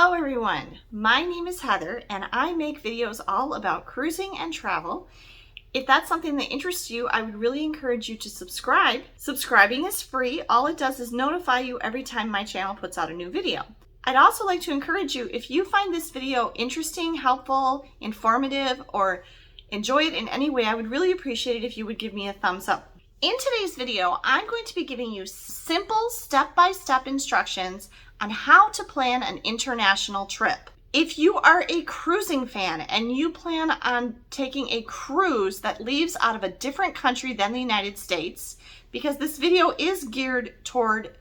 Hello everyone, my name is Heather and I make videos all about cruising and travel. If that's something that interests you, I would really encourage you to subscribe. Subscribing is free. All it does is notify you every time my channel puts out a new video. I'd also like to encourage you, if you find this video interesting, helpful, informative, or enjoy it in any way, I would really appreciate it if you would give me a thumbs up. In today's video, I'm going to be giving you simple step-by-step instructions on how to plan an international trip. If you are a cruising fan and you plan on taking a cruise that leaves out of a different country than the United States, because this video is geared toward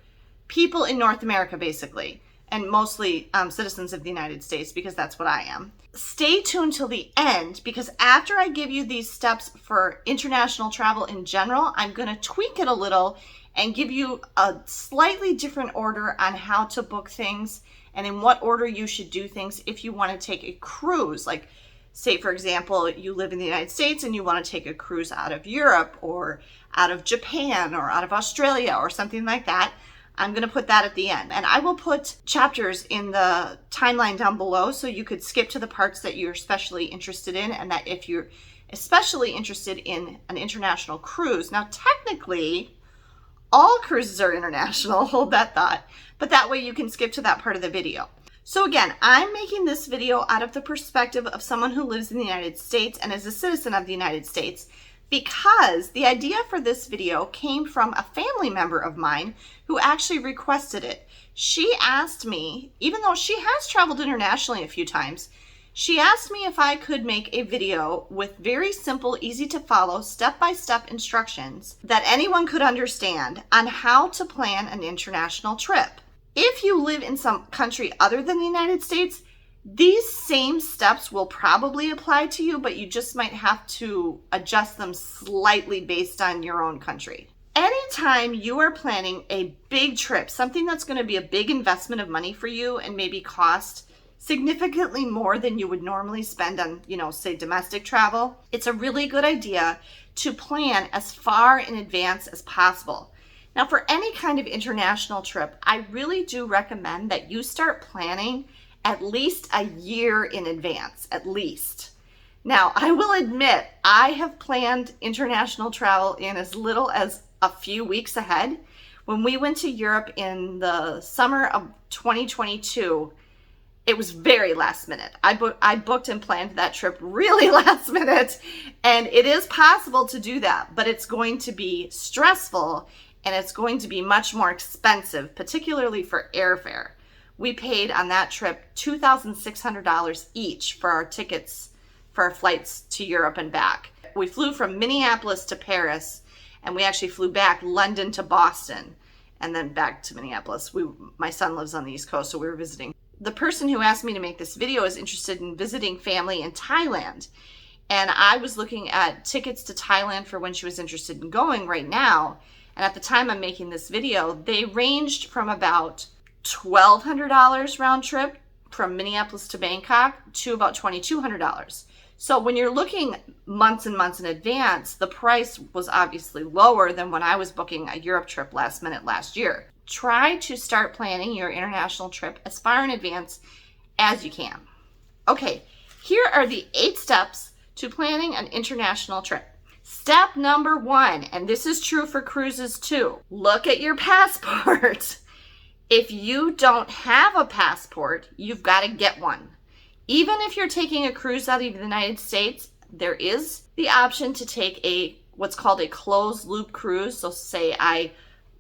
people in North America basically, and mostly citizens of the United States, because that's what I am. Stay tuned till the end, because after I give you these steps for international travel in general, I'm going to tweak it a little and give you a slightly different order on how to book things and in what order you should do things if you want to take a cruise. Like, say for example, you live in the United States and you want to take a cruise out of Europe or out of Japan or out of Australia or something like that. I'm going to put that at the end, and I will put chapters in the timeline down below so you could skip to the parts that you're especially interested in, and that if you're especially interested in an international cruise. Now technically all cruises are international, hold that thought, but that way you can skip to that part of the video. So again, I'm making this video out of the perspective of someone who lives in the United States and is a citizen of the United States, because the idea for this video came from a family member of mine who actually requested it. She asked me, even though she has traveled internationally a few times, she asked me if I could make a video with very simple, easy to follow, step-by-step instructions that anyone could understand on how to plan an international trip. If you live in some country other than the United States, these same steps will probably apply to you, but you just might have to adjust them slightly based on your own country. Anytime you are planning a big trip, something that's going to be a big investment of money for you and maybe cost significantly more than you would normally spend on, say domestic travel, it's a really good idea to plan as far in advance as possible. Now, for any kind of international trip, I really do recommend that you start planning at least a year in advance, at least. Now, I will admit, I have planned international travel in as little as a few weeks ahead. When we went to Europe in the summer of 2022, it was very last minute. I booked and planned that trip really last minute, and it is possible to do that, but it's going to be stressful and it's going to be much more expensive, particularly for airfare. We paid on that trip $2,600 each for our tickets for our flights to Europe and back. We flew from Minneapolis to Paris, and we actually flew back London to Boston and then back to Minneapolis. My son lives on the East Coast, so we were visiting. The person who asked me to make this video is interested in visiting family in Thailand. And I was looking at tickets to Thailand for when she was interested in going right now. And at the time I'm making this video, they ranged from about $1,200 round trip from Minneapolis to Bangkok to about $2,200. So when you're looking months and months in advance, the price was obviously lower than when I was booking a Europe trip last minute last year. Try to start planning your international trip as far in advance as you can. Okay, here are the 8 steps to planning an international trip. Step number 1, and this is true for cruises too, look at your passport. If you don't have a passport, you've got to get one. Even if you're taking a cruise out of the United States, there is the option to take what's called a closed loop cruise. So say I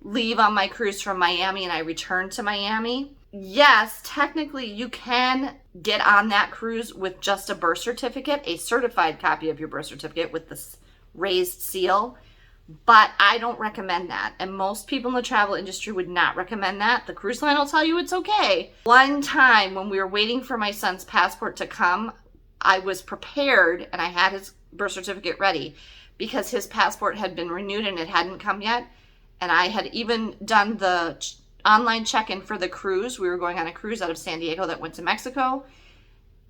leave on my cruise from Miami and I return to Miami. Yes, technically you can get on that cruise with just a birth certificate, a certified copy of your birth certificate with this raised seal, but I don't recommend that. And most people in the travel industry would not recommend that. The cruise line will tell you it's okay. One time when we were waiting for my son's passport to come, I was prepared and I had his birth certificate ready because his passport had been renewed and it hadn't come yet. And I had even done the online check-in for the cruise. We were going on a cruise out of San Diego that went to Mexico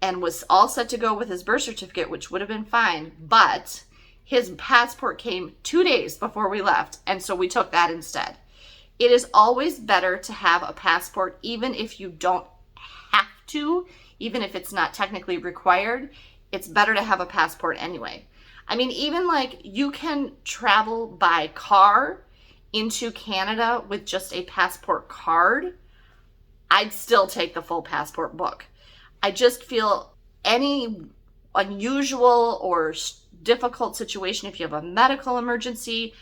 and was all set to go with his birth certificate, which would have been fine. But his passport came 2 days before we left, and so we took that instead. It is always better to have a passport, even if you don't have to, even if it's not technically required, it's better to have a passport anyway. I mean, even like you can travel by car into Canada with just a passport card. I'd still take the full passport book. I just feel any unusual or difficult situation, if you have a medical emergency,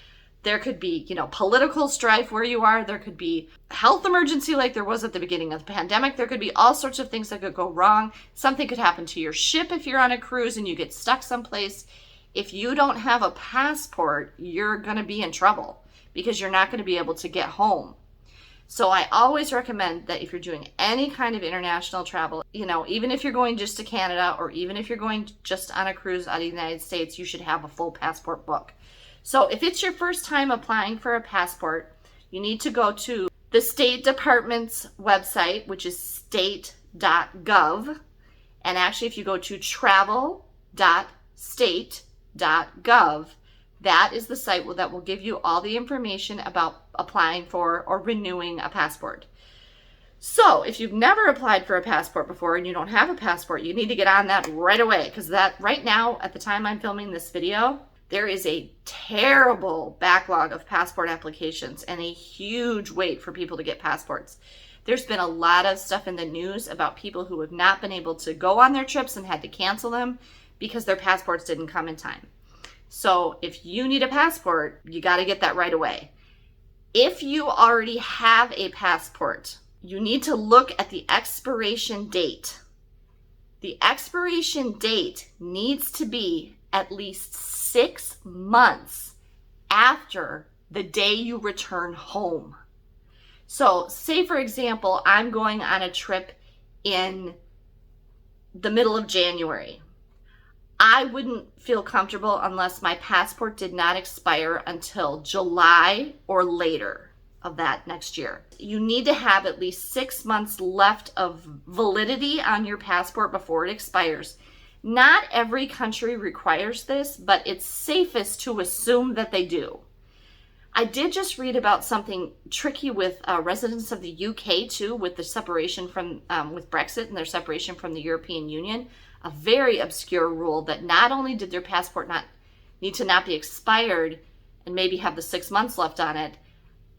there could be, political strife where you are. There could be health emergency like there was at the beginning of the pandemic. There could be all sorts of things that could go wrong. Something could happen to your ship if you're on a cruise and you get stuck someplace. If you don't have a passport, you're going to be in trouble because you're not going to be able to get home. So I always recommend that if you're doing any kind of international travel, even if you're going just to Canada or even if you're going just on a cruise out of the United States, you should have a full passport book. So if it's your first time applying for a passport, you need to go to the State Department's website, which is state.gov. And actually, if you go to travel.state.gov, that is the site that will give you all the information about applying for or renewing a passport. So if you've never applied for a passport before and you don't have a passport, you need to get on that right away, because that right now, at the time I'm filming this video, there is a terrible backlog of passport applications and a huge wait for people to get passports. There's been a lot of stuff in the news about people who have not been able to go on their trips and had to cancel them because their passports didn't come in time. So if you need a passport, you got to get that right away. If you already have a passport, you need to look at the expiration date. The expiration date needs to be at least 6 months after the day you return home. So say, for example, I'm going on a trip in the middle of January. I wouldn't feel comfortable unless my passport did not expire until July or later of that next year. You need to have at least 6 months left of validity on your passport before it expires. Not every country requires this, but it's safest to assume that they do. I did just read about something tricky with residents of the UK too, with the separation from, with Brexit and their separation from the European Union. A very obscure rule that not only did their passport need to not be expired and maybe have the 6 months left on it,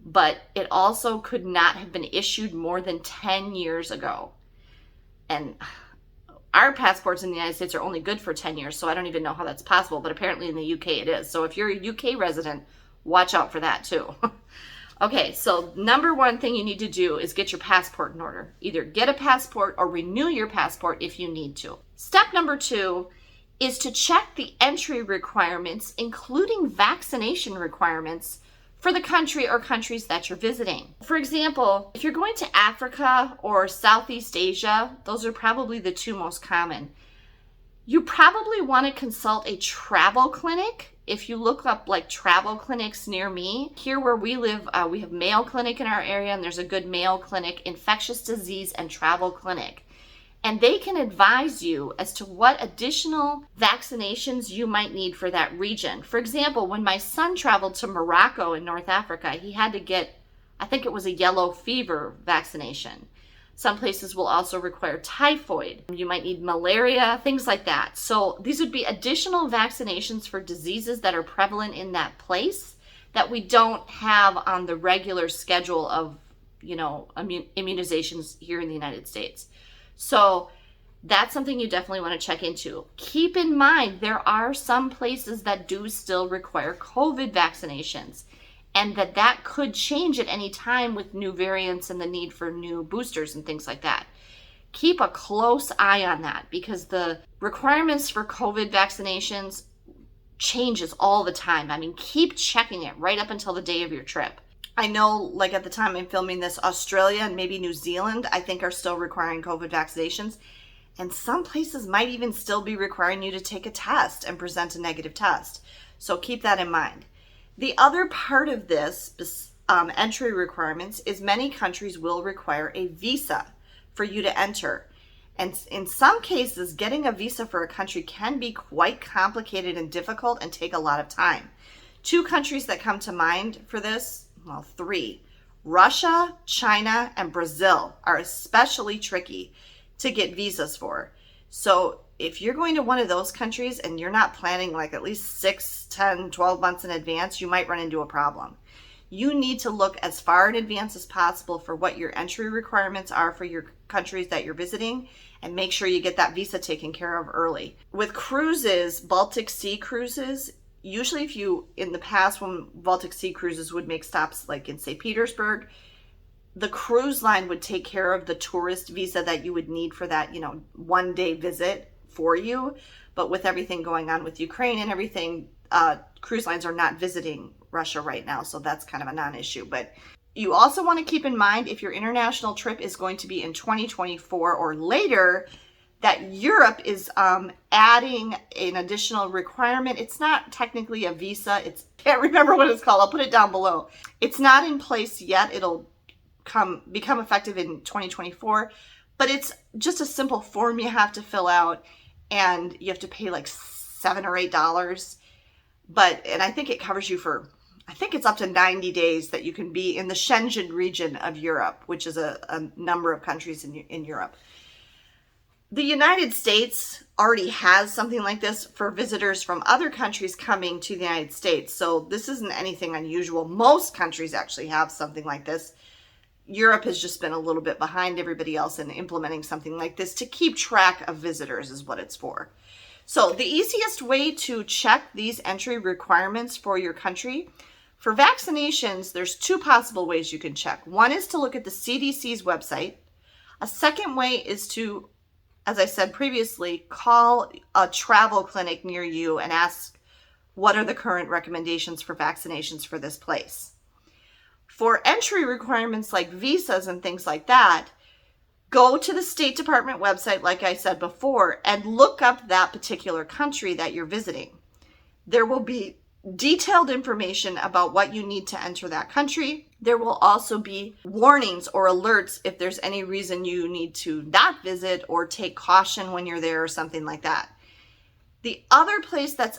but it also could not have been issued more than 10 years ago. And our passports in the United States are only good for 10 years, so I don't even know how that's possible, but apparently in the UK it is. So if you're a UK resident, watch out for that too. Okay, so number one thing you need to do is get your passport in order. Either get a passport or renew your passport if you need to. Step number 2 is to check the entry requirements, including vaccination requirements, for the country or countries that you're visiting. For example, if you're going to Africa or Southeast Asia, those are probably the two most common. You probably want to consult a travel clinic. If you look up like travel clinics near me, here where we live, we have Mayo Clinic in our area, and there's a good Mayo Clinic, infectious disease and travel clinic. And they can advise you as to what additional vaccinations you might need for that region. For example, when my son traveled to Morocco in North Africa, he had to get, I think it was a yellow fever vaccination. Some places will also require typhoid. You might need malaria, things like that. So these would be additional vaccinations for diseases that are prevalent in that place that we don't have on the regular schedule of, immunizations here in the United States. So that's something you definitely want to check into. Keep in mind, there are some places that do still require COVID vaccinations, and that could change at any time with new variants and the need for new boosters and things like that. Keep a close eye on that, because the requirements for COVID vaccinations changes all the time. I mean, keep checking it right up until the day of your trip. I know, like at the time I'm filming this, Australia and maybe New Zealand, I think, are still requiring COVID vaccinations. And some places might even still be requiring you to take a test and present a negative test. So keep that in mind. The other part of this entry requirements is many countries will require a visa for you to enter. And in some cases, getting a visa for a country can be quite complicated and difficult and take a lot of time. 2 countries that come to mind for this, well, 3. Russia, China, and Brazil are especially tricky. to get visas for. So if you're going to one of those countries and you're not planning like at least 6, 10, 12 months in advance, you might run into a problem. You need to look as far in advance as possible for what your entry requirements are for your countries that you're visiting, and make sure you get that visa taken care of early. With cruises, Baltic Sea cruises, usually if you, in the past when Baltic Sea cruises would make stops like in St. Petersburg, the cruise line would take care of the tourist visa that you would need for that, 1-day visit for you. But with everything going on with Ukraine and everything, cruise lines are not visiting Russia right now. So that's kind of a non-issue. But you also want to keep in mind, if your international trip is going to be in 2024 or later, that Europe is adding an additional requirement. It's not technically a visa. I can't remember what it's called. I'll put it down below. It's not in place yet. It'll become effective in 2024, but it's just a simple form you have to fill out, and you have to pay like $7 or $8. And I think it covers you for, I think it's up to 90 days that you can be in the Schengen region of Europe, which is a number of countries in Europe. The United States already has something like this for visitors from other countries coming to the United States. So this isn't anything unusual. Most countries actually have something like this. Europe has just been a little bit behind everybody else in implementing something like this to keep track of visitors is what it's for. So the easiest way to check these entry requirements for your country, for vaccinations, there's 2 possible ways you can check. One is to look at the CDC's website. A second way is to, as I said previously, call a travel clinic near you and ask, what are the current recommendations for vaccinations for this place? For entry requirements like visas and things like that, go to the State Department website, like I said before, and look up that particular country that you're visiting. There will be detailed information about what you need to enter that country. There will also be warnings or alerts if there's any reason you need to not visit or take caution when you're there or something like that. The other place that's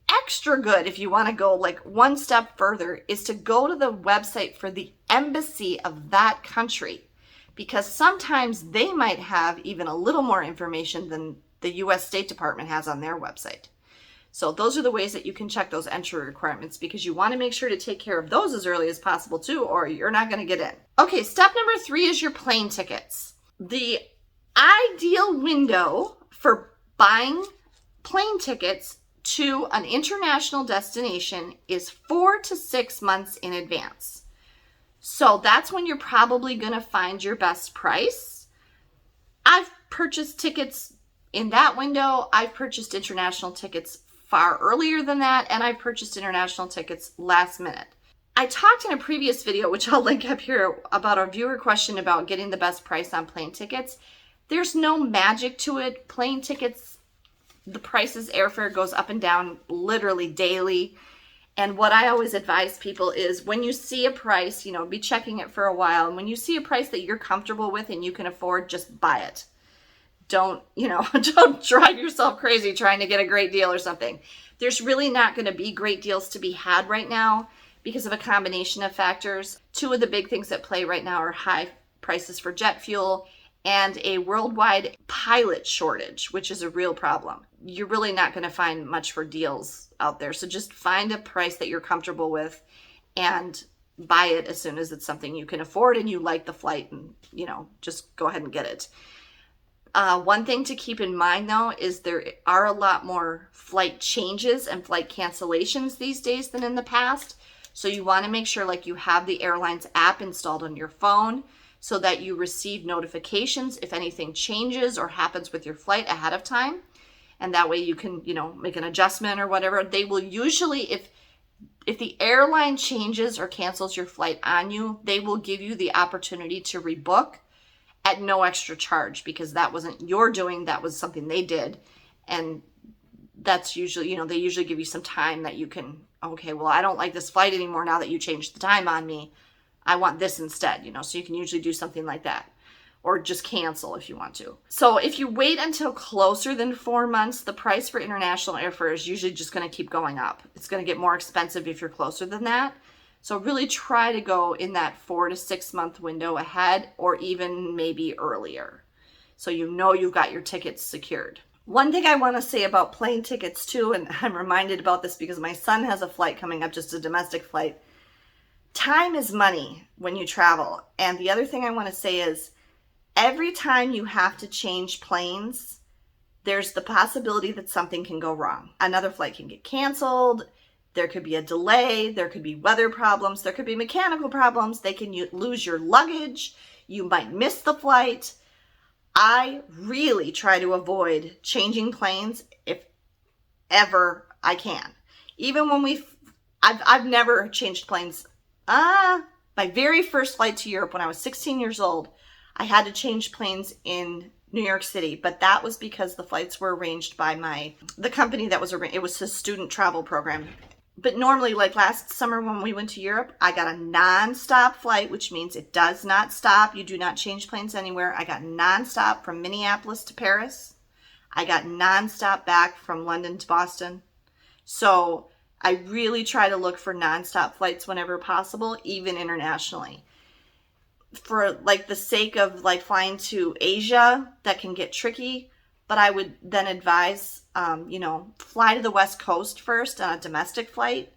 extra good, if you want to go like one step further, is to go to the website for the embassy of that country, because sometimes they might have even a little more information than the US State Department has on their website. So those are the ways that you can check those entry requirements, because you want to make sure to take care of those as early as possible too, or you're not going to get in. Okay, step number 3 is your plane tickets. The ideal window for buying plane tickets to an international destination is 4 to 6 months in advance. So that's when you're probably going to find your best price. I've purchased tickets in that window. I've purchased international tickets far earlier than that, and I've purchased international tickets last minute. I talked in a previous video, which I'll link up here, about a viewer question about getting the best price on plane tickets. There's no magic to it. Plane tickets, the prices, airfare goes up and down literally daily. And what I always advise people is, when you see a price, be checking it for a while. And when you see a price that you're comfortable with and you can afford, just buy it. Don't drive yourself crazy trying to get a great deal or something. There's really not going to be great deals to be had right now because of a combination of factors. 2 of the big things that play right now are high prices for jet fuel and a worldwide pilot shortage, which is a real problem. You're really not going to find much for deals out there. So just find a price that you're comfortable with and buy it as soon as it's something you can afford and you like the flight, and, just go ahead and get it. One thing to keep in mind, though, is there are a lot more flight changes and flight cancellations these days than in the past. So you want to make sure you have the airline's app installed on your phone, so that you receive notifications if anything changes or happens with your flight ahead of time. And that way you can, make an adjustment or whatever. They will usually, if the airline changes or cancels your flight on you, they will give you the opportunity to rebook at no extra charge, because that wasn't your doing, that was something they did. And that's usually, they usually give you some time that you can, okay, well, I don't like this flight anymore now that you changed the time on me. I want this instead, so you can usually do something like that, or just cancel if you want to. So if you wait until closer than 4 months, the price for international airfare is usually just going to keep going up. It's going to get more expensive if you're closer than that. So really try to go in that 4 to 6 month window ahead, or even maybe earlier. so you know you've got your tickets secured. One thing I want to say about plane tickets too, and I'm reminded about this because my son has a flight coming up, just a domestic flight. Time is money when you travel. And the other thing I want to say is every time you have to change planes, there's the possibility that something can go wrong. Another flight can get canceled. There could be a delay. There could be weather problems. There could be mechanical problems. They can lose your luggage. You might miss the flight. I really try to avoid changing planes if ever I can. Even when I've never changed planes. My very first flight to Europe when I was 16 years old, I had to change planes in New York City, but that was because the flights were arranged by the company that was arranged. It was a student travel program. But normally, like last summer when we went to Europe, I got a non-stop flight, which means it does not stop. You do not change planes anywhere. I got non-stop from Minneapolis to Paris. I got non-stop back from London to Boston. So I really try to look for non-stop flights whenever possible, even internationally. For like the sake of like flying to Asia, that can get tricky. But I would then advise, fly to the West Coast first on a domestic flight.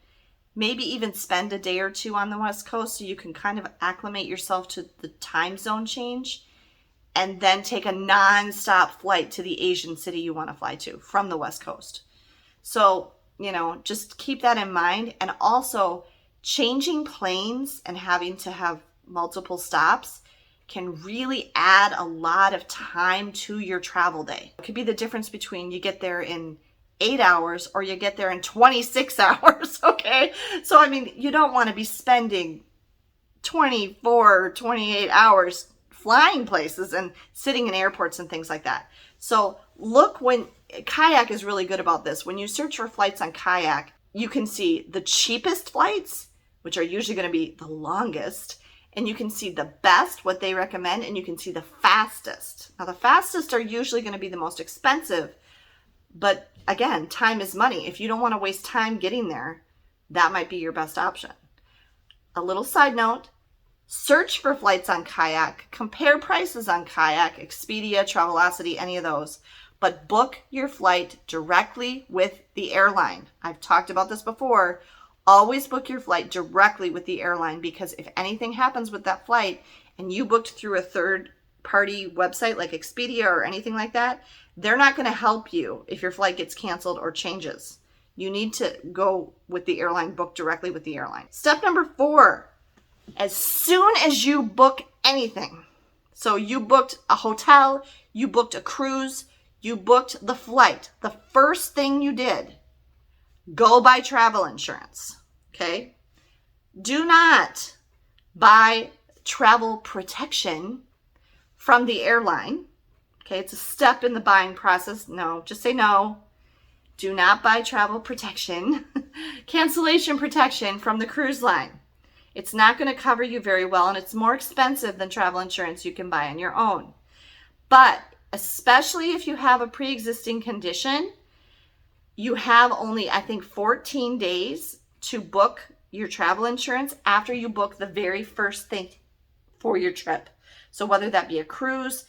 Maybe even spend a day or two on the West Coast so you can kind of acclimate yourself to the time zone change. And then take a non-stop flight to the Asian city you want to fly to from the West Coast. So, just keep that in mind. And also, changing planes and having to have multiple stops can really add a lot of time to your travel day. It could be the difference between you get there in 8 hours or you get there in 26 hours, okay? So, you don't want to be spending 24, 28 hours flying places and sitting in airports and things like that. So Kayak is really good about this. When you search for flights on Kayak, you can see the cheapest flights, which are usually going to be the longest, and you can see the best, what they recommend, and you can see the fastest. Now, the fastest are usually going to be the most expensive, but again, time is money. If you don't want to waste time getting there, that might be your best option. A little side note, search for flights on Kayak, compare prices on Kayak, Expedia, Travelocity, any of those, but book your flight directly with the airline. I've talked about this before. Always book your flight directly with the airline, because if anything happens with that flight and you booked through a third-party website like Expedia or anything like that, they're not going to help you if your flight gets canceled or changes. You need to go with the airline, book directly with the airline. Step number 4, as soon as you book anything, so you booked a hotel, you booked a cruise, you booked the flight, the first thing you did, go buy travel insurance, okay? Do not buy travel protection from the airline, okay? It's a step in the buying process. No, just say no. Do not buy travel protection, cancellation protection from the cruise line. It's not going to cover you very well, and it's more expensive than travel insurance you can buy on your own. But especially if you have a pre-existing condition, you have only, I think, 14 days to book your travel insurance after you book the very first thing for your trip. So whether that be a cruise,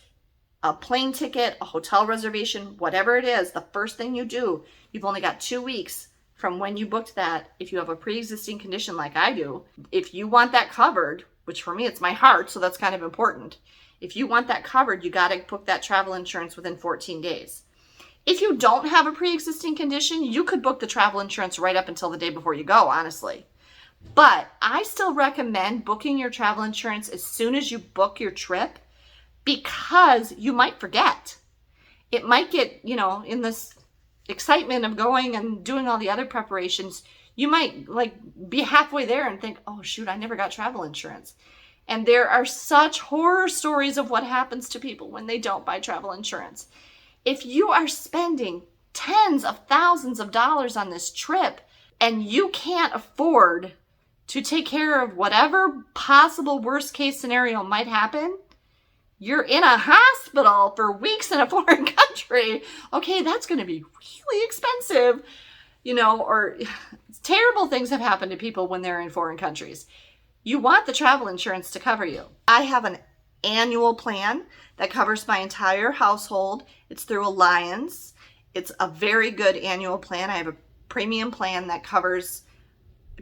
a plane ticket, a hotel reservation, whatever it is, the first thing you do, you've only got 2 weeks from when you booked that. If you have a pre-existing condition like I do, if you want that covered, which for me, it's my heart, so that's kind of important. If you want that covered, you got to book that travel insurance within 14 days. If you don't have a pre-existing condition, you could book the travel insurance right up until the day before you go, honestly. But I still recommend booking your travel insurance as soon as you book your trip, because you might forget. It might get, in this excitement of going and doing all the other preparations, you might be halfway there and think, oh shoot, I never got travel insurance. And there are such horror stories of what happens to people when they don't buy travel insurance. If you are spending tens of thousands of dollars on this trip and you can't afford to take care of whatever possible worst case scenario might happen, you're in a hospital for weeks in a foreign country, okay, that's going to be really expensive, or terrible things have happened to people when they're in foreign countries. You want the travel insurance to cover you. I have an annual plan that covers my entire household. It's through Alliance. It's a very good annual plan. I have a premium plan that covers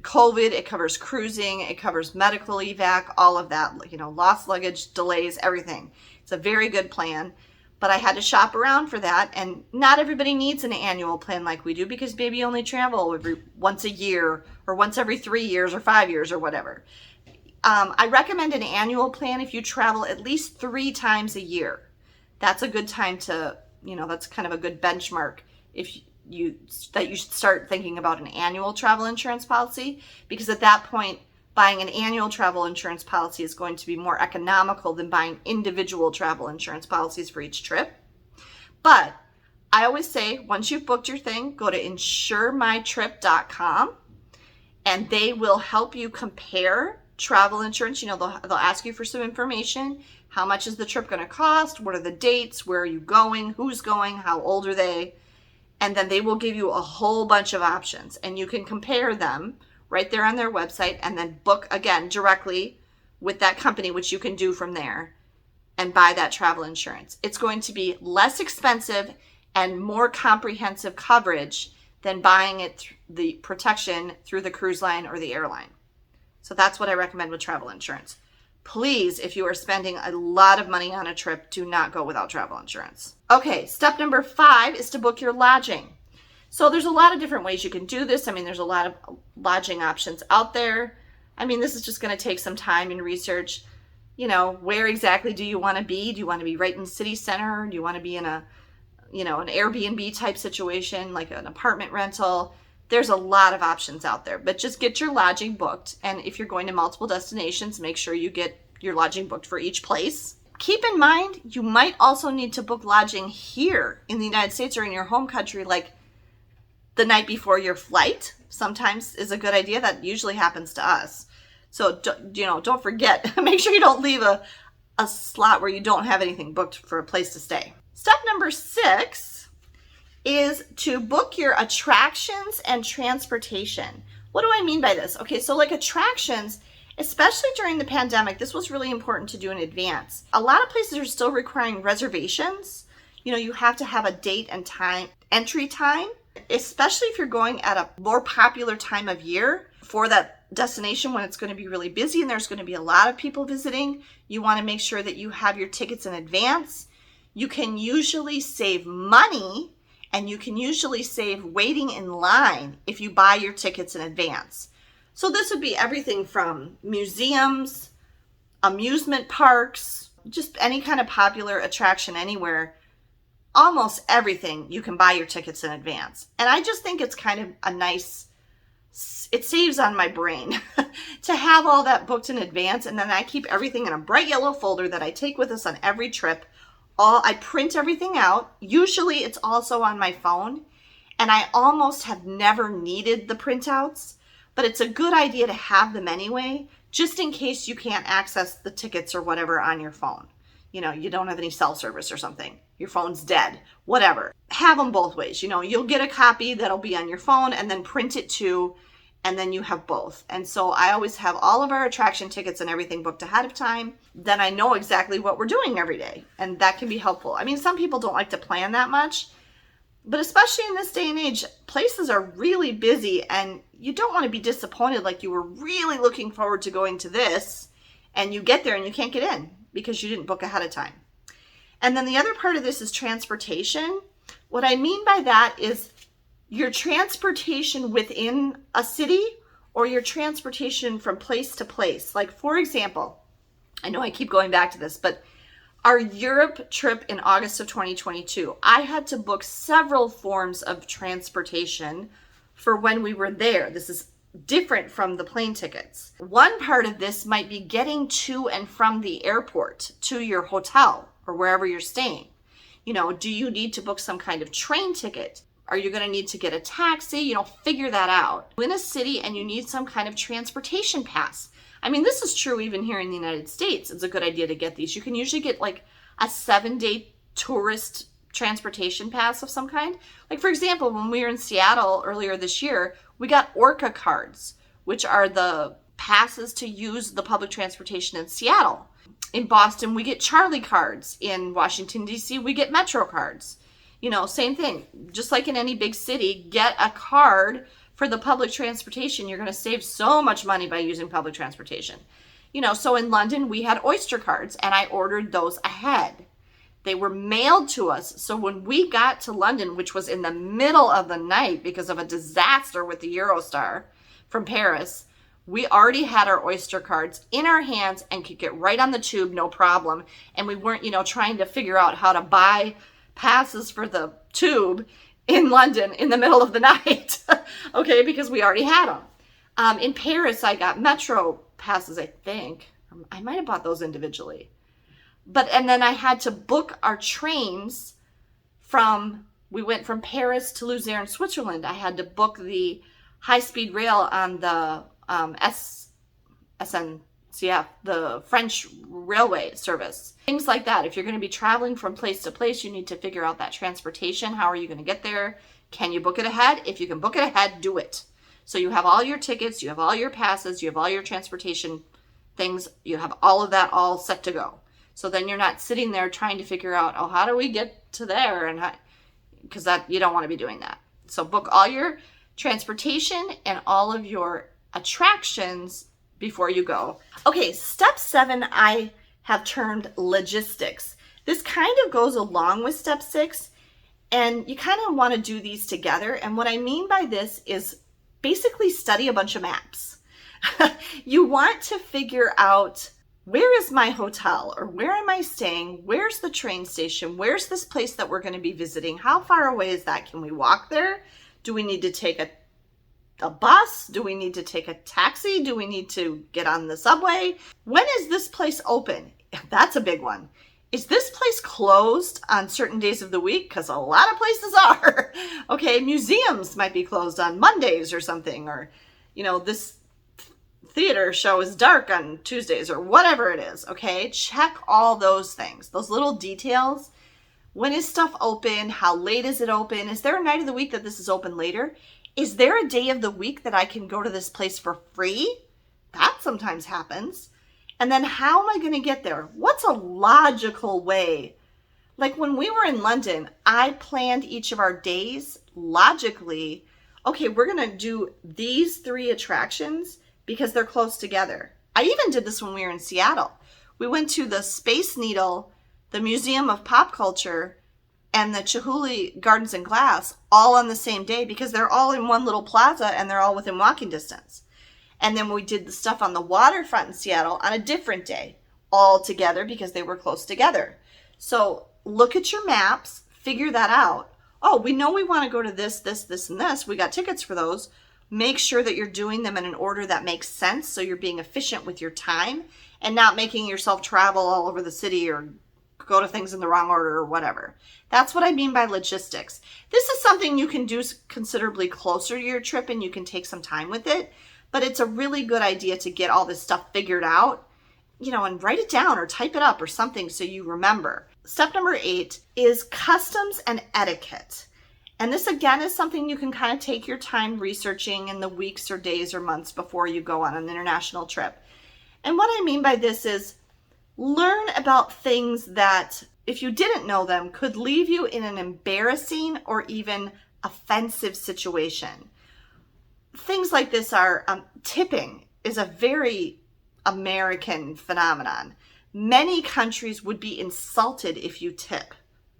COVID, it covers cruising, it covers medical evac, all of that, lost luggage, delays, everything. It's a very good plan, but I had to shop around for that, and not everybody needs an annual plan like we do, because maybe you only travel once a year or once every 3 years or 5 years or whatever. I recommend an annual plan if you travel at least 3 times a year. That's a good time to, that's kind of a good benchmark if you should start thinking about an annual travel insurance policy, because at that point, buying an annual travel insurance policy is going to be more economical than buying individual travel insurance policies for each trip. But I always say, once you've booked your thing, go to insuremytrip.com and they will help you compare travel insurance. They'll ask you for some information. How much is the trip going to cost? What are the dates? Where are you going? Who's going? How old are they? And then they will give you a whole bunch of options, and you can compare them right there on their website, and then book again directly with that company, which you can do from there, and buy that travel insurance. It's going to be less expensive and more comprehensive coverage than buying it the protection through the cruise line or the airline. So that's what I recommend with travel insurance. Please, if you are spending a lot of money on a trip, do not go without travel insurance. Okay, step number 5 is to book your lodging. So there's a lot of different ways you can do this. There's a lot of lodging options out there. This is just going to take some time and research. Where exactly do you want to be? Do you want to be right in the city center? Do you want to be in an Airbnb type situation, like an apartment rental? There's a lot of options out there, but just get your lodging booked. And if you're going to multiple destinations, make sure you get your lodging booked for each place. Keep in mind, you might also need to book lodging here in the United States or in your home country, like the night before your flight. Sometimes is a good idea. That usually happens to us. So, don't forget, make sure you don't leave a slot where you don't have anything booked for a place to stay. Step number 6 is to book your attractions and transportation. What do I mean by this? Okay, so like attractions, especially during the pandemic, this was really important to do in advance. A lot of places are still requiring reservations. You have to have a date and time, entry time, especially if you're going at a more popular time of year for that destination when it's going to be really busy and there's going to be a lot of people visiting. You want to make sure that you have your tickets in advance. You can usually save money, and you can usually save waiting in line if you buy your tickets in advance. So this would be everything from museums, amusement parks, just any kind of popular attraction anywhere. Almost everything you can buy your tickets in advance. And I just think it's kind of it saves on my brain to have all that booked in advance. And then I keep everything in a bright yellow folder that I take with us on every trip. I print everything out. Usually it's also on my phone, and I almost have never needed the printouts, but it's a good idea to have them anyway, just in case you can't access the tickets or whatever on your phone. You don't have any cell service or something. Your phone's dead, whatever. Have them both ways. You'll get a copy that'll be on your phone and then print it too, and then you have both. And so I always have all of our attraction tickets and everything booked ahead of time. Then I know exactly what we're doing every day, and that can be helpful. Some people don't like to plan that much, but especially in this day and age, places are really busy, and you don't want to be disappointed like you were really looking forward to going to this, and you get there and you can't get in because you didn't book ahead of time. And then the other part of this is transportation. What I mean by that is your transportation within a city or your transportation from place to place. Like, for example, I know I keep going back to this, but our Europe trip in August of 2022, I had to book several forms of transportation for when we were there. This is different from the plane tickets. One part of this might be getting to and from the airport to your hotel or wherever you're staying. Do you need to book some kind of train ticket? Are you going to need to get a taxi? Figure that out. In a city and you need some kind of transportation pass. This is true even here in the United States. It's a good idea to get these. You can usually get like a 7-day tourist transportation pass of some kind. Like, for example, when we were in Seattle earlier this year, we got Orca cards, which are the passes to use the public transportation in Seattle. In Boston, we get Charlie cards. In Washington, D.C., we get Metro cards. Same thing. Just like in any big city, get a card for the public transportation. You're going to save so much money by using public transportation. So in London, we had Oyster cards, and I ordered those ahead. They were mailed to us. So when we got to London, which was in the middle of the night because of a disaster with the Eurostar from Paris, we already had our Oyster cards in our hands and could get right on the tube, no problem. And we weren't, trying to figure out how to buy passes for the tube in London in the middle of the night, okay, because we already had them. In Paris, I got Metro passes, I think. I might have bought those individually. And then I had to book our trains we went from Paris to Lucerne, Switzerland. I had to book the high-speed rail on the SNCF, the French railway service. Things like that. If you're going to be traveling from place to place, you need to figure out that transportation. How are you going to get there? Can you book it ahead? If you can book it ahead, do it. So you have all your tickets, you have all your passes, you have all your transportation things, you have all of that all set to go. So then you're not sitting there trying to figure out, how do we get to there? And because you don't want to be doing that. So book all your transportation and all of your attractions before you go. Okay, step 7 I have termed logistics. This kind of goes along with step 6, and you kind of want to do these together. And what I mean by this is basically study a bunch of maps. You want to figure out, where is my hotel, or where am I staying? Where's the train station? Where's this place that we're going to be visiting? How far away is that? Can we walk there? Do we need to take a bus? Do we need to take a taxi? Do we need to get on the subway? When is this place open? That's a big one. Is this place closed on certain days of the week? Because a lot of places are. Okay, museums might be closed on Mondays or something, or, this theater show is dark on Tuesdays, or whatever it is. Okay, check all those things, those little details. When is stuff open? How late is it open? Is there a night of the week that this is open later? Is there a day of the week that I can go to this place for free? That sometimes happens. And then how am I going to get there? What's a logical way? Like when we were in London, I planned each of our days logically. Okay, we're going to do these 3 attractions because they're close together. I even did this when we were in Seattle. We went to the Space Needle, the Museum of Pop Culture, and the Chihuly Gardens and Glass all on the same day because they're all in one little plaza and they're all within walking distance. And then we did the stuff on the waterfront in Seattle on a different day, all together because they were close together. So look at your maps, figure that out. Oh, we know we want to go to this, and this. We got tickets for those. Make sure that you're doing them in an order that makes sense so you're being efficient with your time and not making yourself travel all over the city or go to things in the wrong order or whatever. That's what I mean by logistics. This is something you can do considerably closer to your trip and you can take some time with it, but it's a really good idea to get all this stuff figured out, and write it down or type it up or something so you remember. Step number 8 is customs and etiquette. And this, again, is something you can kind of take your time researching in the weeks or days or months before you go on an international trip. And what I mean by this is learn about things that, if you didn't know them, could leave you in an embarrassing or even offensive situation. Things like this are tipping is a very American phenomenon. Many countries would be insulted if you tip,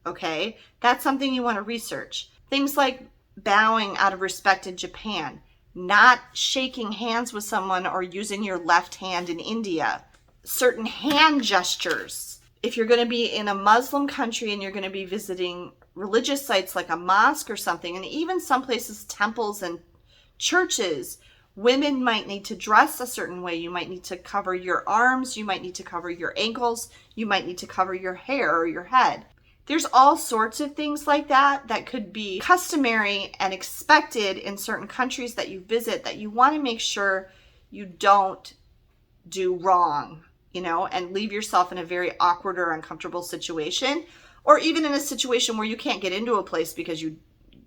okay? That's something you want to research. Things like bowing out of respect in Japan, not shaking hands with someone or using your left hand in India, certain hand gestures. If you're going to be in a Muslim country and you're going to be visiting religious sites like a mosque or something, and even some places, temples and churches, women might need to dress a certain way. You might need to cover your arms, you might need to cover your ankles, you might need to cover your hair or your head. There's all sorts of things like that that could be customary and expected in certain countries that you visit that you want to make sure you don't do wrong, and leave yourself in a very awkward or uncomfortable situation, or even in a situation where you can't get into a place because you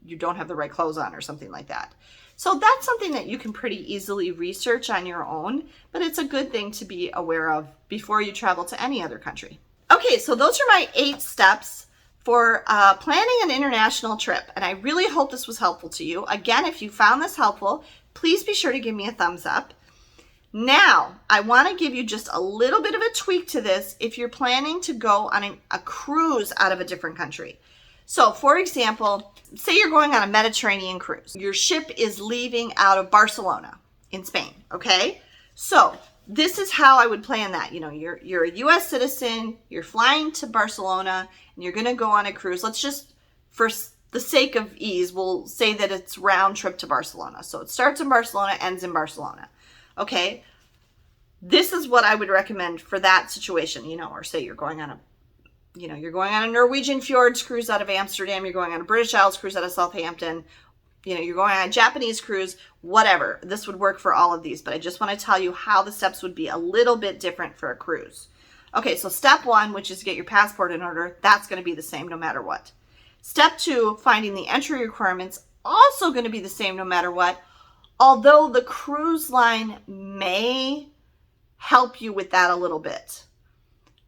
you don't have the right clothes on or something like that. So that's something that you can pretty easily research on your own, but it's a good thing to be aware of before you travel to any other country. Okay, so those are my 8 steps for planning an international trip, and I really hope this was helpful to you. Again, if you found this helpful, please be sure to give me a thumbs up. Now, I want to give you just a little bit of a tweak to this if you're planning to go on a cruise out of a different country. So, for example, say you're going on a Mediterranean cruise. Your ship is leaving out of Barcelona in Spain, okay? So, this is how I would plan that. You know, you're a U.S. citizen, you're flying to Barcelona, and you're going to go on a cruise. Let's just, for the sake of ease, we'll say that it's round trip to Barcelona. So, it starts in Barcelona, ends in Barcelona. Okay, this is what I would recommend for that situation, you know, or say you're going on a Norwegian Fjords cruise out of Amsterdam, you're going on a British Isles cruise out of Southampton, you know, you're going on a Japanese cruise, whatever. This would work for all of these, but I just want to tell you how the steps would be a little bit different for a cruise. Okay, so step 1, which is get your passport in order, that's going to be the same no matter what. Step 2, finding the entry requirements, also going to be the same no matter what. Although the cruise line may help you with that a little bit.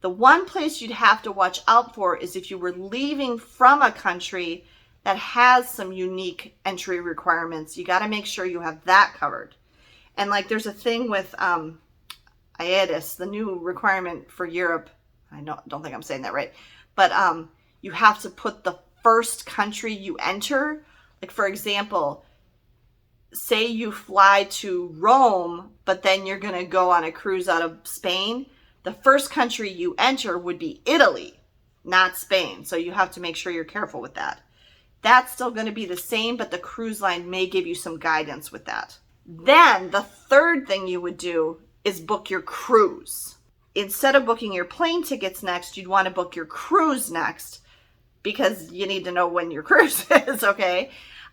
The one place you'd have to watch out for is if you were leaving from a country that has some unique entry requirements. You got to make sure you have that covered. And like there's a thing with IATIS, the new requirement for Europe. I don't think I'm saying that right. But you have to put the first country you enter. Like for example, say you fly to Rome, but then you're going to go on a cruise out of Spain. The first country you enter would be Italy, not Spain. So you have to make sure you're careful with that. That's still going to be the same, but the cruise line may give you some guidance with that. Then the third thing you would do is book your cruise. Instead of booking your plane tickets next, you'd want to book your cruise next because you need to know when your cruise is, okay?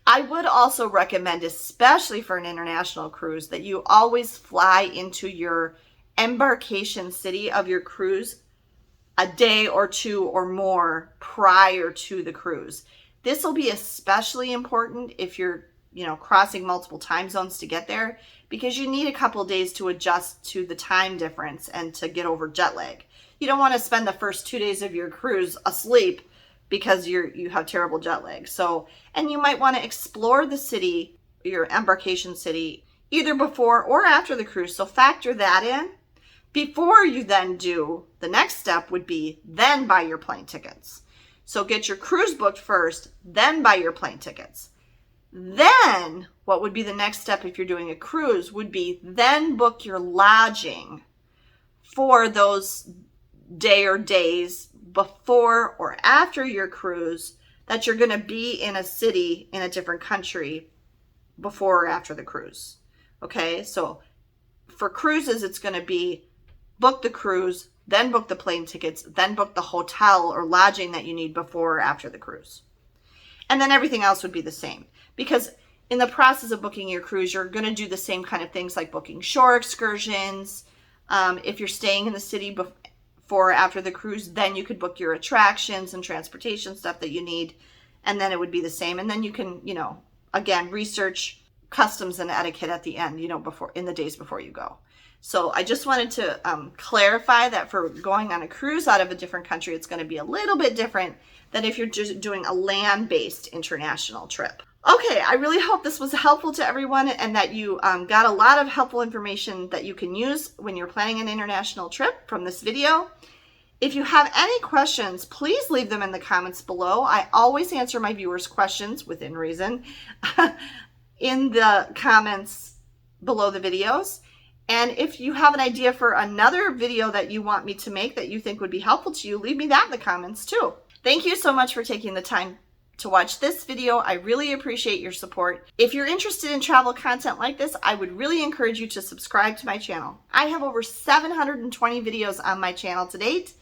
I would also recommend, especially for an international cruise, that you always fly into your embarkation city of your cruise a day or 2 or more prior to the cruise. This will be especially important if you're, crossing multiple time zones to get there, because you need a couple of days to adjust to the time difference and to get over jet lag. You don't want to spend the first 2 days of your cruise asleep because you have terrible jet lag. So, and you might want to explore the city, your embarkation city, either before or after the cruise. So factor that in before you then do. The next step would be then buy your plane tickets. So get your cruise booked first, then buy your plane tickets. Then what would be the next step if you're doing a cruise would be then book your lodging for those day or days before or after your cruise that you're going to be in a city in a different country before or after the cruise. Okay, so for cruises, it's going to be book the cruise, then book the plane tickets, then book the hotel or lodging that you need before or after the cruise. And then everything else would be the same, because in the process of booking your cruise, you're going to do the same kind of things like booking shore excursions. If you're staying in the city before or after the cruise, then you could book your attractions and transportation stuff that you need, and then it would be the same. And then you can, again, research customs and etiquette at the end, before, in the days before you go. So I just wanted to clarify that for going on a cruise out of a different country, it's going to be a little bit different than if you're just doing a land-based international trip. Okay, I really hope this was helpful to everyone and that you got a lot of helpful information that you can use when you're planning an international trip from this video. If you have any questions, please leave them in the comments below. I always answer my viewers' questions within reason in the comments below the videos. And if you have an idea for another video that you want me to make that you think would be helpful to you, leave me that in the comments too. Thank you so much for taking the time to watch this video. I really appreciate your support. If you're interested in travel content like this, I would really encourage you to subscribe to my channel. I have over 720 videos on my channel to date.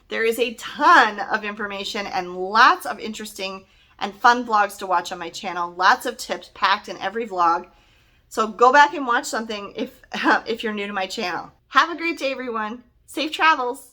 There is a ton of information and lots of interesting and fun vlogs to watch on my channel. Lots of tips packed in every vlog. So go back and watch something if you're new to my channel. Have a great day, everyone. Safe travels.